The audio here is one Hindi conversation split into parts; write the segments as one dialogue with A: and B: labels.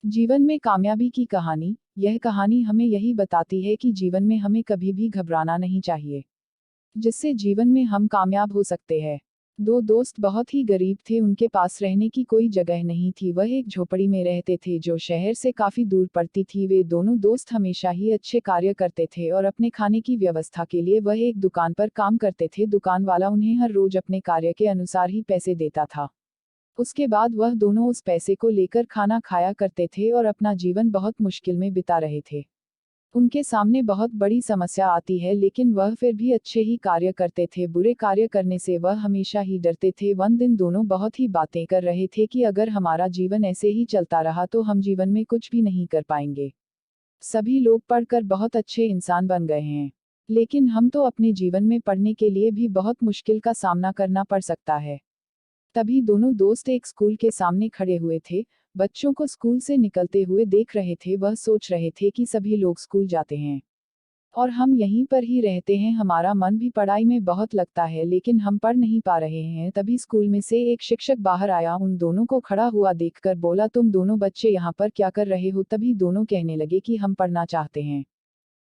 A: जीवन में कामयाबी की कहानी। यह कहानी हमें यही बताती है कि जीवन में हमें कभी भी घबराना नहीं चाहिए, जिससे जीवन में हम कामयाब हो सकते हैं। दो दोस्त बहुत ही गरीब थे, उनके पास रहने की कोई जगह नहीं थी। वह एक झोपड़ी में रहते थे जो शहर से काफी दूर पड़ती थी। वे दोनों दोस्त हमेशा ही अच्छे कार्य करते थे और अपने खाने की व्यवस्था के लिए वह एक दुकान पर काम करते थे। दुकान वाला उन्हें हर रोज अपने कार्य के अनुसार ही पैसे देता था। उसके बाद वह दोनों उस पैसे को लेकर खाना खाया करते थे और अपना जीवन बहुत मुश्किल में बिता रहे थे। उनके सामने बहुत बड़ी समस्या आती है, लेकिन वह फिर भी अच्छे ही कार्य करते थे। बुरे कार्य करने से वह हमेशा ही डरते थे। एक दिन दोनों बहुत ही बातें कर रहे थे कि अगर हमारा जीवन ऐसे ही चलता रहा तो हम जीवन में कुछ भी नहीं कर पाएंगे। सभी लोग पढ़कर बहुत अच्छे इंसान बन गए हैं, लेकिन हम तो अपने जीवन में पढ़ने के लिए भी बहुत मुश्किल का सामना करना पड़ सकता है। तभी दोनों दोस्त एक स्कूल के सामने खड़े हुए थे। बच्चों को स्कूल से निकलते हुए देख रहे थे। वह सोच रहे थे कि सभी लोग स्कूल जाते हैं और हम यहीं पर ही रहते हैं। हमारा मन भी पढ़ाई में बहुत लगता है, लेकिन हम पढ़ नहीं पा रहे हैं। तभी स्कूल में से एक शिक्षक बाहर आया, उन दोनों को खड़ा हुआ देखकर बोला, तुम दोनों बच्चे यहाँ पर क्या कर रहे हो? तभी दोनों कहने लगे कि हम पढ़ना चाहते हैं,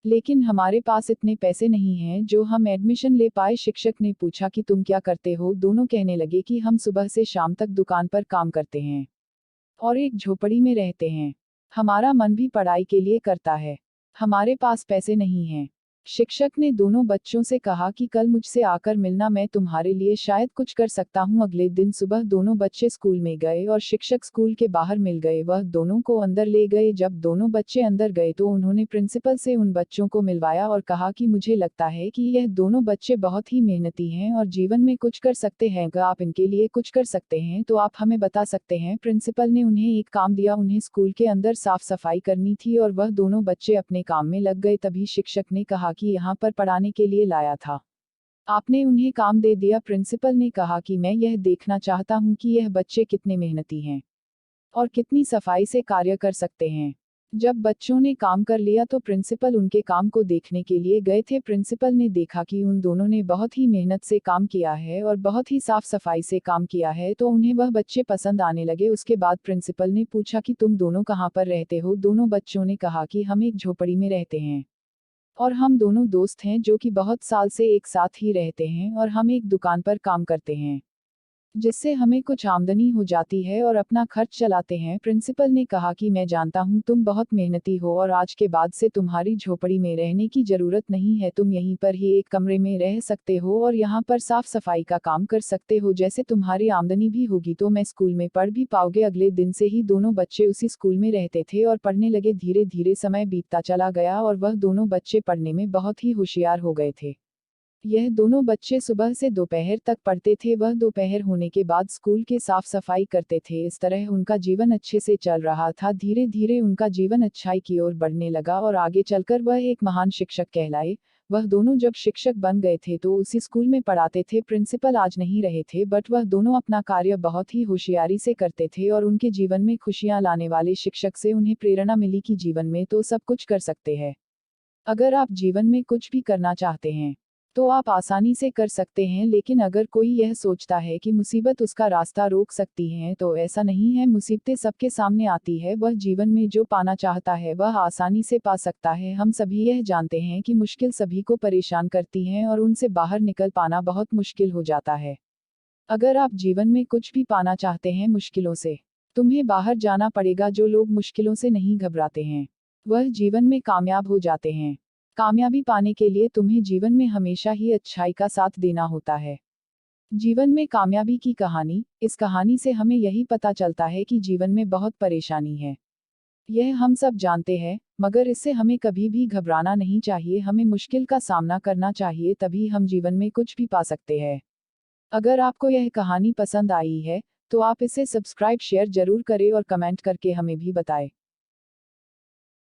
A: लेकिन हमारे पास इतने पैसे नहीं हैं जो हम एडमिशन ले पाए। शिक्षक ने पूछा कि तुम क्या करते हो? दोनों कहने लगे कि हम सुबह से शाम तक दुकान पर काम करते हैं और एक झोपड़ी में रहते हैं। हमारा मन भी पढ़ाई के लिए करता है, हमारे पास पैसे नहीं हैं। शिक्षक ने दोनों बच्चों से कहा कि कल मुझसे आकर मिलना, मैं तुम्हारे लिए शायद कुछ कर सकता हूँ। अगले दिन सुबह दोनों बच्चे स्कूल में गए और शिक्षक स्कूल के बाहर मिल गए। वह दोनों को अंदर ले गए। जब दोनों बच्चे अंदर गए तो उन्होंने प्रिंसिपल से उन बच्चों को मिलवाया और कहा कि मुझे लगता है कि यह दोनों बच्चे बहुत ही मेहनती हैं और जीवन में कुछ कर सकते हैं। अगर आप इनके लिए कुछ कर सकते हैं तो आप हमें बता सकते हैं। प्रिंसिपल ने उन्हें एक काम दिया, उन्हें स्कूल के अंदर साफ सफाई करनी थी और वह दोनों बच्चे अपने काम में लग गए। तभी शिक्षक ने कहा कि यहाँ पर पढ़ाने के लिए लाया था, आपने उन्हें काम दे दिया। प्रिंसिपल ने कहा कि मैं यह देखना चाहता हूँ कि यह बच्चे कितने मेहनती हैं और कितनी सफाई से कार्य कर सकते हैं। जब बच्चों ने काम कर लिया तो प्रिंसिपल उनके काम को देखने के लिए गए थे। प्रिंसिपल ने देखा कि उन दोनों ने बहुत ही मेहनत से काम किया है और बहुत ही साफ सफाई से काम किया है, तो उन्हें वह बच्चे पसंद आने लगे। उसके बाद प्रिंसिपल ने पूछा कि तुम दोनों कहाँ पर रहते हो? दोनों बच्चों ने कहा कि हम एक झोपड़ी में रहते हैं और हम दोनों दोस्त हैं जो कि बहुत साल से एक साथ ही रहते हैं और हम एक दुकान पर काम करते हैं, जिससे हमें कुछ आमदनी हो जाती है और अपना खर्च चलाते हैं। प्रिंसिपल ने कहा कि मैं जानता हूँ तुम बहुत मेहनती हो और आज के बाद से तुम्हारी झोपड़ी में रहने की जरूरत नहीं है। तुम यहीं पर ही एक कमरे में रह सकते हो और यहाँ पर साफ सफाई का काम कर सकते हो। जैसे तुम्हारी आमदनी भी होगी तो मैं स्कूल में पढ़ भी पाओगे। अगले दिन से ही दोनों बच्चे उसी स्कूल में रहते थे और पढ़ने लगे। धीरे धीरे समय बीतता चला गया और वह दोनों बच्चे पढ़ने में बहुत ही होशियार हो गए थे। यह दोनों बच्चे सुबह से दोपहर तक पढ़ते थे। वह दोपहर होने के बाद स्कूल के साफ सफाई करते थे। इस तरह उनका जीवन अच्छे से चल रहा था। धीरे धीरे उनका जीवन अच्छाई की ओर बढ़ने लगा और आगे चलकर वह एक महान शिक्षक कहलाए। वह दोनों जब शिक्षक बन गए थे तो उसी स्कूल में पढ़ाते थे। प्रिंसिपल आज नहीं रहे थे, बट वह दोनों अपना कार्य बहुत ही होशियारी से करते थे और उनके जीवन में खुशियां लाने वाले शिक्षक से उन्हें प्रेरणा मिली कि जीवन में तो सब कुछ कर सकते हैं। अगर आप जीवन में कुछ भी करना चाहते हैं तो आप आसानी से कर सकते हैं, लेकिन अगर कोई यह सोचता है कि मुसीबत उसका रास्ता रोक सकती है तो ऐसा नहीं है। मुसीबतें सबके सामने आती है, वह जीवन में जो पाना चाहता है वह आसानी से पा सकता है। हम सभी यह जानते हैं कि मुश्किल सभी को परेशान करती हैं और उनसे बाहर निकल पाना बहुत मुश्किल हो जाता है। अगर आप जीवन में कुछ भी पाना चाहते हैं मुश्किलों से, तुम्हें बाहर जाना पड़ेगा। जो लोग मुश्किलों से नहीं घबराते हैं वह जीवन में कामयाब हो जाते हैं। कामयाबी पाने के लिए तुम्हें जीवन में हमेशा ही अच्छाई का साथ देना होता है। जीवन में कामयाबी की कहानी। इस कहानी से हमें यही पता चलता है कि जीवन में बहुत परेशानी है, यह हम सब जानते हैं, मगर इससे हमें कभी भी घबराना नहीं चाहिए। हमें मुश्किल का सामना करना चाहिए, तभी हम जीवन में कुछ भी पा सकते हैं। अगर आपको यह कहानी पसंद आई है तो आप इसे सब्सक्राइब शेयर जरूर करें और कमेंट करके हमें भी बताएं।